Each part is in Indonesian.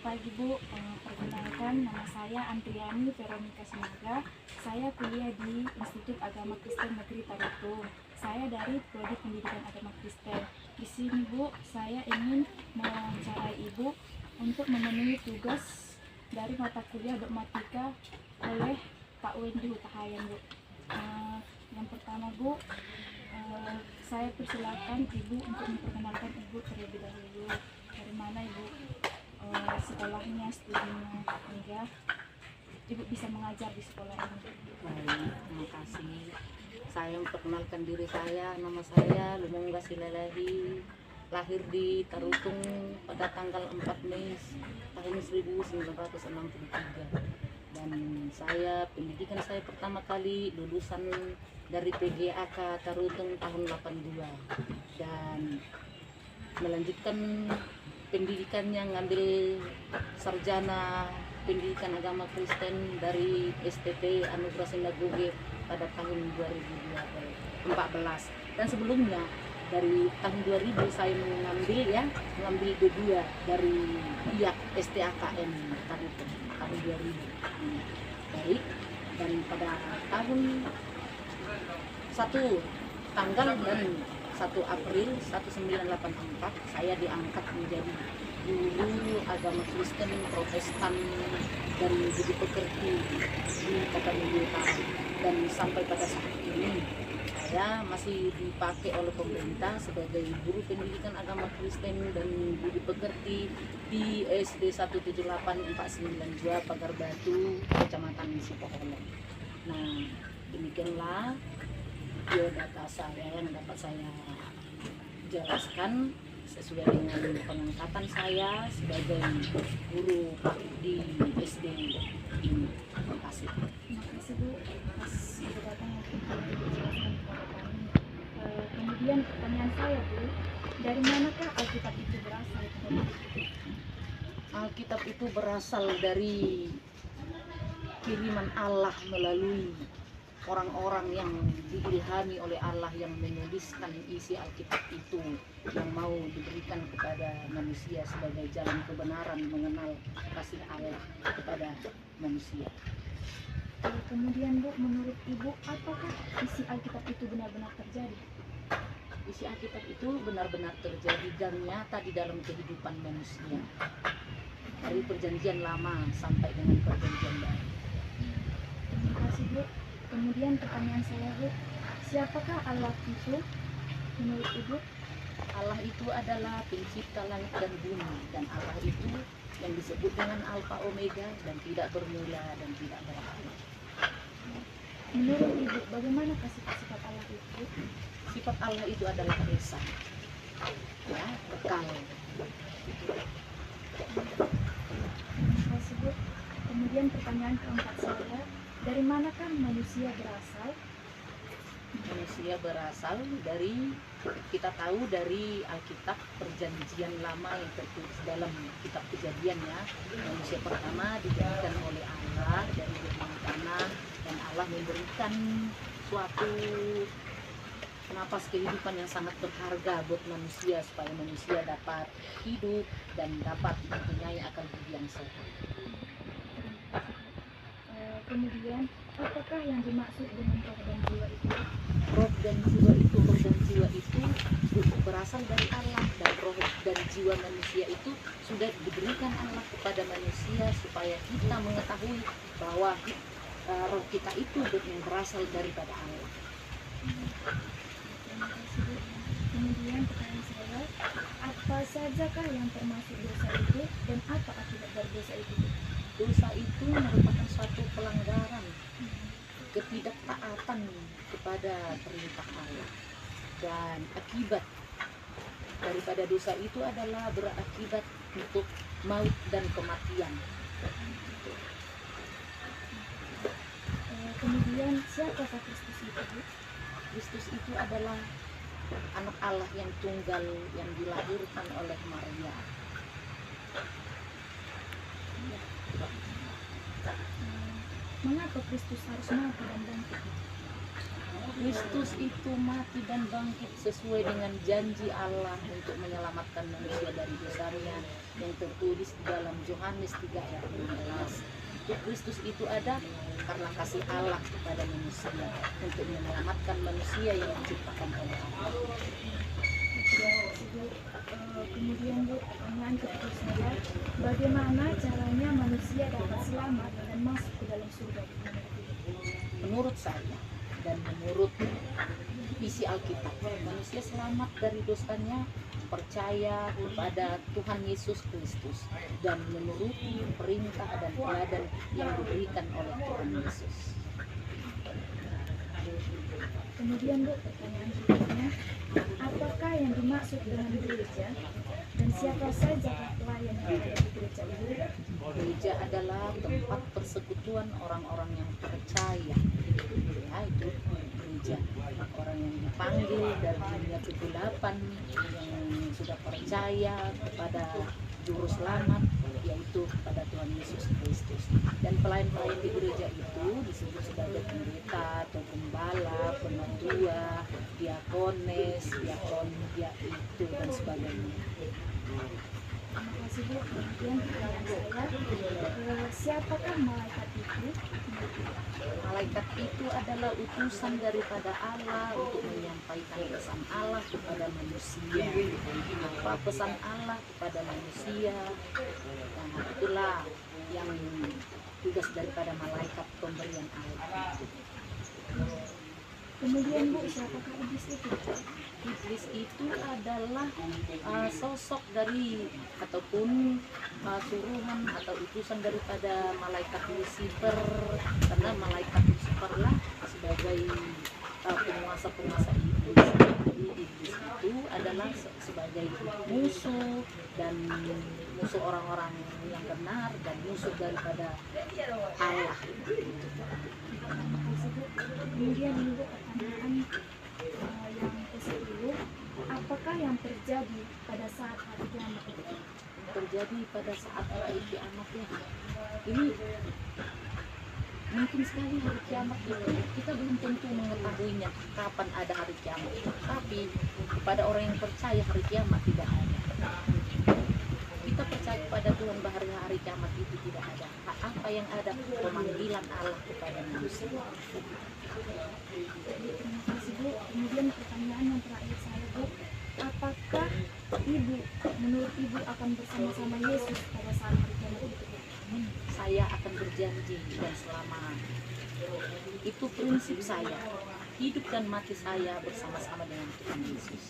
Pagi Bu, perkenalkan nama saya Andriani Veronica Sinaga. Saya kuliah di Institut Agama Kristen Negeri Tarutung. Saya dari Prodi Pendidikan Agama Kristen. Di sini Bu, saya ingin mewawancarai Ibu untuk memenuhi tugas dari mata kuliah dogmatika oleh Pak Wendy Hutahayan Bu. Yang pertama Bu, saya persilakan Ibu untuk memperkenalkan Ibu terlebih dahulu. Dari mana Ibu sekolahnya, studinya, hingga Ibu bisa mengajar di sekolah ini. Baik, terima kasih. Saya memperkenalkan diri saya, nama saya Lumongga Silalahi, lahir di Tarutung pada tanggal 4 Mei tahun 1963. Dan pendidikan saya pertama kali lulusan dari PGAK Tarutung tahun 82 dan melanjutkan pendidikannya ngambil sarjana pendidikan agama Kristen dari STT Anugerah Sinagoge pada tahun 2014. Dan sebelumnya dari tahun 2000 saya mengambil D2 dari IAK STAKM Tarutung tahun 2000. Baik, dan pada tahun 1 tanggal dan 1 April 1984 saya diangkat menjadi guru agama Kristen Protestan dari Budi Pekerti di Kota Utara, dan sampai pada saat ini saya masih dipakai oleh pemerintah sebagai guru pendidikan agama Kristen dan Budi Pekerti di SD 178-492 Pagar Batu, Kecamatan Sukoharjo. Nah, demikianlah biodata saya yang dapat saya jelaskan sesuai dengan pengangkatan saya sebagai guru di SD ini. Terima kasih. Terima kasih Bu atas biodata yang telah dijelaskan kepada kami. Kemudian pertanyaan saya Bu, dari manakah Alkitab itu berasal? Alkitab itu berasal dari kiriman Allah melalui orang-orang yang diilhami oleh Allah yang menuliskan isi Alkitab itu, yang mau diberikan kepada manusia sebagai jalan kebenaran mengenal kasih Allah kepada manusia. Kemudian Bu, menurut Ibu, apakah isi Alkitab itu benar-benar terjadi? Isi Alkitab itu benar-benar terjadi dan nyata di dalam kehidupan manusia, dari perjanjian lama sampai dengan perjanjian baru. Terima kasih Bu. Kemudian pertanyaan saya Bu, siapakah Allah itu menurut Ibu? Allah itu adalah pencipta langit dan bumi, dan Allah itu yang disebut dengan Alfa Omega dan tidak bermula dan tidak berakhir. Menurut Ibu, bagaimana sifat Allah itu? Sifat Allah itu adalah esa, ya, kekal. Terima kasih Bu. Kemudian pertanyaan keempat saya, dari manakah manusia berasal? Manusia berasal dari, kita tahu dari Alkitab perjanjian lama yang tertulis dalam kitab Kejadian, ya. Manusia pertama dijadikan oleh Allah dari bumi tanah, dan Allah memberikan suatu napas kehidupan yang sangat berharga buat manusia supaya manusia dapat hidup dan dapat mempunyai akal budi yang sehat. Kemudian, apakah yang dimaksud dengan roh dan jiwa itu? Roh dan jiwa itu berasal dari Allah, dan roh dan jiwa manusia itu sudah diberikan Allah kepada manusia supaya kita mengetahui bahwa roh kita itu berasal daripada Allah. Terima kasih Bu. Kemudian pertanyaan saya, apa sajakah yang termasuk dosa itu dan apa akibat dari dosa itu? Dosa itu merupakan suatu pelanggaran, ketidaktaatan kepada perintah Allah, dan akibat daripada dosa itu adalah berakibat untuk maut dan kematian. Kemudian siapakah Kristus itu Bu? Kristus itu adalah anak Allah yang tunggal yang dilahirkan oleh Maria. Mengapa Kristus harus mati dan bangkit? Kristus itu mati dan bangkit sesuai dengan janji Allah untuk menyelamatkan manusia dari dosanya yang tertulis di dalam Yohanes 3 ayat 16. Kristus itu ada karena kasih Allah kepada manusia untuk menyelamatkan manusia yang diciptakan oleh Allah. Kemudian Bu, pertanyaan kedua saya, bagaimana caranya manusia dapat selamat dan masuk ke dalam surga? Menurut saya dan menurut isi Alkitab, manusia selamat dari dosanya percaya kepada Tuhan Yesus Kristus dan menuruti perintah dan teladan yang diberikan oleh Tuhan Yesus. Kemudian Bu, pertanyaan berikutnya, apakah yang dimaksud dengan gereja dan siapa saja pelayan yang ada di gereja itu? Gereja adalah tempat persekutuan orang-orang yang percaya. Ya, itu gereja. Orang yang dipanggil dari dunia kegelapan, yang sudah percaya kepada Juru Selamat, yaitu kepada Tuhan Yesus Kristus. Dan pelayan-pelayan di gereja itu disebut sebagai pendeta atau gembala, penatua, diakones, diakon, itu dan sebagainya. Terima kasih Bu. Kemudian pertanyaan saya, siapakah malaikat itu? Malaikat itu adalah utusan daripada Allah untuk menyampaikan pesan Allah kepada manusia. Apa pesan Allah kepada manusia? Nah, itulah yang tugas daripada malaikat pemberian Allah itu. Kemudian Bu, siapakah iblis itu? Iblis itu adalah sosok dari ataupun turunan atau utusan daripada malaikat Lucifer, karena malaikat Lucifer lah sebagai penguasa-penguasa iblis. Jadi iblis itu adalah sebagai musuh dan musuh orang-orang yang benar dan musuh daripada Allah. Terima kasih Bu. Kemudian ini Bu, pertanyaan yang ke-10, apakah yang terjadi pada saat hari kiamat itu? Terjadi pada saat hari kiamat ya. Ini mungkin sekali hari kiamat itu kita belum tentu mengetahuinya kapan ada hari kiamat. Tapi kepada orang yang percaya hari kiamat tidak ada. Kita percaya kepada Tuhan bahwa hari kiamat itu tidak ada. Apa yang ada? Pemanggilan Allah kepada manusia. Terima kasih Bu. Kemudian pertanyaan yang terakhir saya Bu, apakah Ibu, menurut Ibu akan bersama-sama Yesus pada saat hari kiamat itu? Saya akan berjanji dan selama itu prinsip saya, hidup dan mati saya bersama-sama dengan Tuhan Yesus.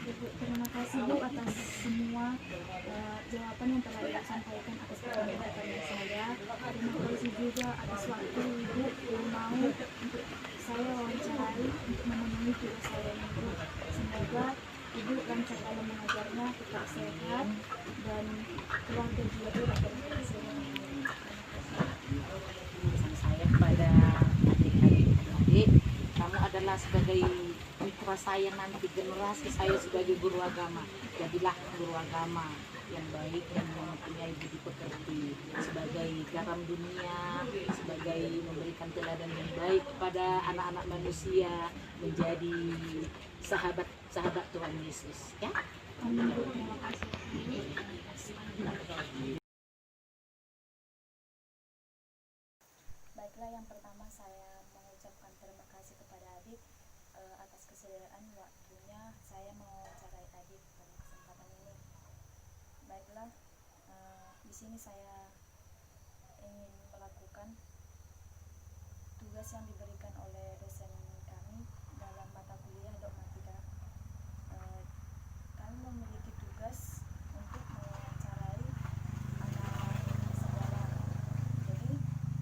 Terima kasih Bu atas semua jawaban yang telah Ibu sampaikan atas pertanyaan saya. Terima kasih juga atas waktu Ibu yang mau untuk saya wawancarai untuk memenuhi tugas saya ini Bu. Semoga Ibu lancar dalam mengajarnya, tetap sehat dan keluarga juga dapat sehat. Pesan saya kepada adik-adik, kamu adalah sebagai mitra saya nanti, generasi saya sebagai guru agama. Jadilah guru agama yang baik dan mempunyai budi pekerti sebagai garam dunia, sebagai memberikan teladan yang baik kepada anak-anak manusia, menjadi sahabat Tuhan Yesus ya. Amin Bu, terima kasih. Baiklah, yang pertama saya mengucapkan terima kasih kepada adik atas kesediaan waktunya saya mewawancarai adik pada kesempatan ini. Baiklah, di sini saya ingin melakukan tugas yang diberikan oleh dosen kami dalam mata kuliah dogmatika. Kami memiliki tugas untuk mewawancarai anak-anak sekolah. Jadi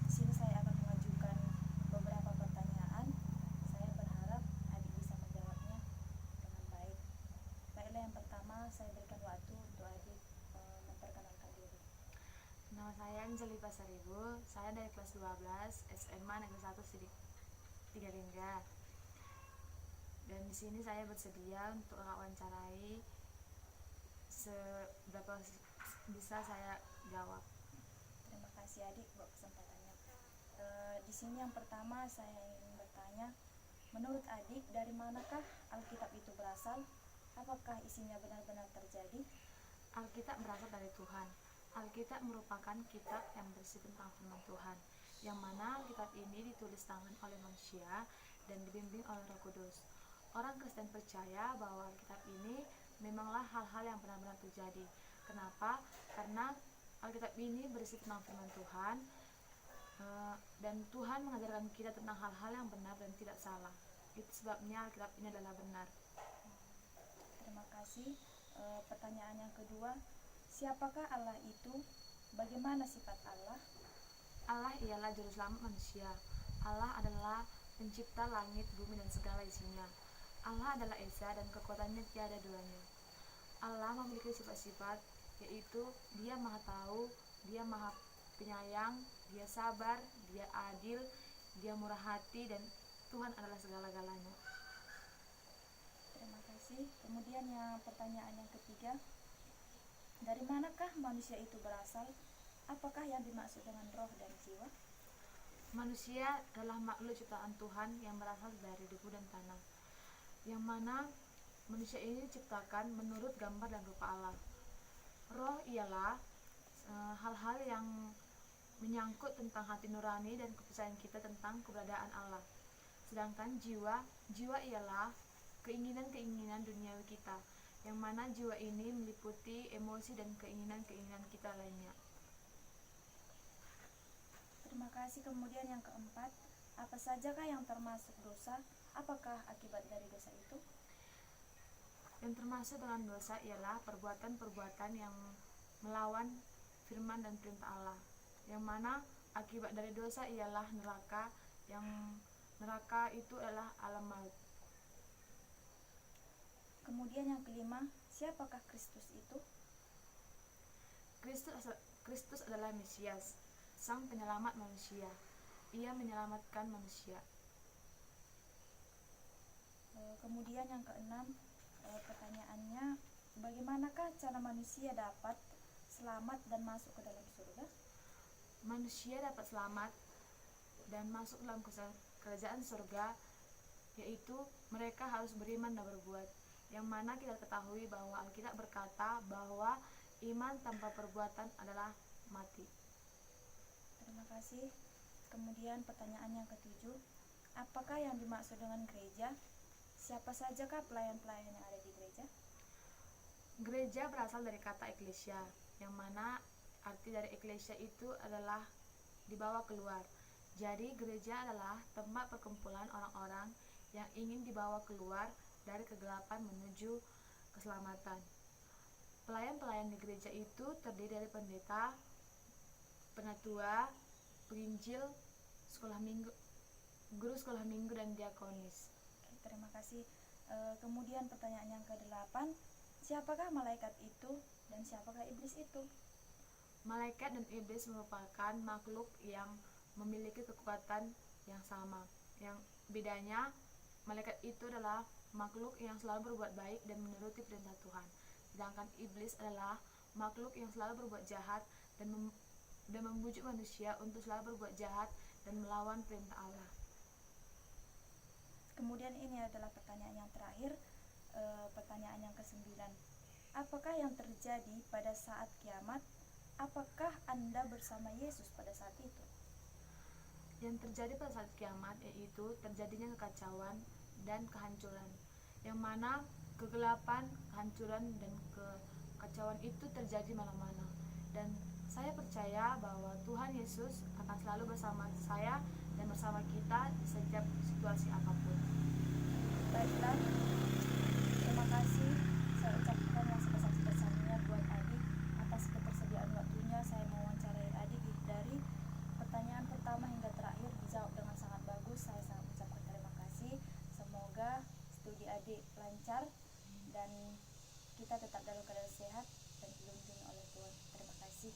di sini saya akan mengajukan beberapa pertanyaan. Saya berharap adik bisa menjawabnya dengan baik. Baiklah, yang pertama saya berikan waktu untuk adik memperkenalkan diri. Nama saya Anjali Pasaribu, saya dari kelas 12 SMA Negeri 1 Sidik Tigalingga. Dan di sini saya bersedia untuk wawancarai seberapa bisa saya jawab. Terima kasih adik buat kesempatannya. Di sini yang pertama saya ingin bertanya, menurut adik dari manakah Alkitab itu berasal? Apakah isinya benar-benar terjadi? Alkitab berasal dari Tuhan. Alkitab merupakan kitab yang berisi tentang firman Tuhan, yang mana Alkitab ini ditulis tangan oleh manusia dan dibimbing oleh Roh Kudus. Orang Kristen percaya bahwa Alkitab ini memanglah hal-hal yang benar-benar terjadi. Kenapa? Karena Alkitab ini berisi tentang firman Tuhan, dan Tuhan mengajarkan kita tentang hal-hal yang benar dan tidak salah. Itu sebabnya Alkitab ini adalah benar. Terima kasih. Pertanyaan yang kedua, siapakah Allah itu? Bagaimana sifat Allah? Allah ialah juru selamat manusia. Allah adalah pencipta langit, bumi, dan segala isinya. Allah adalah Esa dan kekuatannya tiada duanya. Allah memiliki sifat-sifat, yaitu Dia Maha Tahu, Dia Maha Penyayang, Dia sabar, Dia adil, Dia murah hati, dan Tuhan adalah segala-galanya. Terima kasih. Kemudian yang pertanyaan yang ketiga, dari manakah manusia itu berasal? Apakah yang dimaksud dengan roh dan jiwa? Manusia adalah makhluk ciptaan Tuhan yang berasal dari debu dan tanah, yang mana manusia ini diciptakan menurut gambar dan rupa Allah. Roh ialah hal-hal yang menyangkut tentang hati nurani dan kepercayaan kita tentang keberadaan Allah. Sedangkan jiwa ialah keinginan-keinginan duniawi kita, yang mana jiwa ini meliputi emosi dan keinginan-keinginan kita lainnya. Terima kasih. Kemudian yang keempat, apa sajakah yang termasuk dosa? Apakah akibat dari dosa itu? Yang termasuk dengan dosa ialah perbuatan-perbuatan yang melawan firman dan perintah Allah, yang mana akibat dari dosa ialah neraka, yang neraka itu adalah alam maut. Kemudian yang kelima, siapakah Kristus itu? Kristus adalah Mesias, Sang Penyelamat manusia. Ia menyelamatkan manusia. Kemudian yang keenam, pertanyaannya, bagaimanakah cara manusia dapat selamat dan masuk ke dalam surga? Manusia dapat selamat dan masuk dalam kerajaan surga, yaitu mereka harus beriman dan berbuat, yang mana kita ketahui bahwa Alkitab berkata bahwa iman tanpa perbuatan adalah mati. Terima kasih. Kemudian pertanyaan yang ketujuh, apakah yang dimaksud dengan gereja? Siapa sajakah pelayan-pelayan yang ada di gereja? Gereja berasal dari kata eklesia, yang mana arti dari eklesia itu adalah dibawa keluar. Jadi gereja adalah tempat perkumpulan orang-orang yang ingin dibawa keluar dari kegelapan menuju keselamatan. Pelayan-pelayan di gereja itu terdiri dari pendeta, penatua, penginjil, guru sekolah minggu, dan diakonis. Terima kasih. Kemudian pertanyaan yang ke-8, siapakah malaikat itu dan siapakah iblis itu? Malaikat dan iblis merupakan makhluk yang memiliki kekuatan yang sama. Yang bedanya, malaikat itu adalah makhluk yang selalu berbuat baik dan menuruti perintah Tuhan. Sedangkan iblis adalah makhluk yang selalu berbuat jahat dan membujuk manusia untuk selalu berbuat jahat dan melawan perintah Allah. Kemudian ini adalah pertanyaan yang terakhir, pertanyaan yang ke-9. Apakah yang terjadi pada saat kiamat? Apakah Anda bersama Yesus pada saat itu? Yang terjadi pada saat kiamat yaitu terjadinya kekacauan dan kehancuran, yang mana kegelapan, kehancuran, dan kekacauan itu terjadi malam-malam. Dan saya percaya bahwa Tuhan Yesus akan selalu bersama saya dan bersama kita di setiap situasi apapun. Baiklah, terima kasih. Saya ucapkan yang sebesar-besarnya buat Adik atas ketersediaan waktunya. Saya mewawancarai Adik dari pertanyaan pertama hingga terakhir dijawab dengan sangat bagus. Saya sangat ucapkan terima kasih. Semoga studi Adik lancar dan kita tetap dalam keadaan sehat dan dilindungi oleh Tuhan. Terima kasih.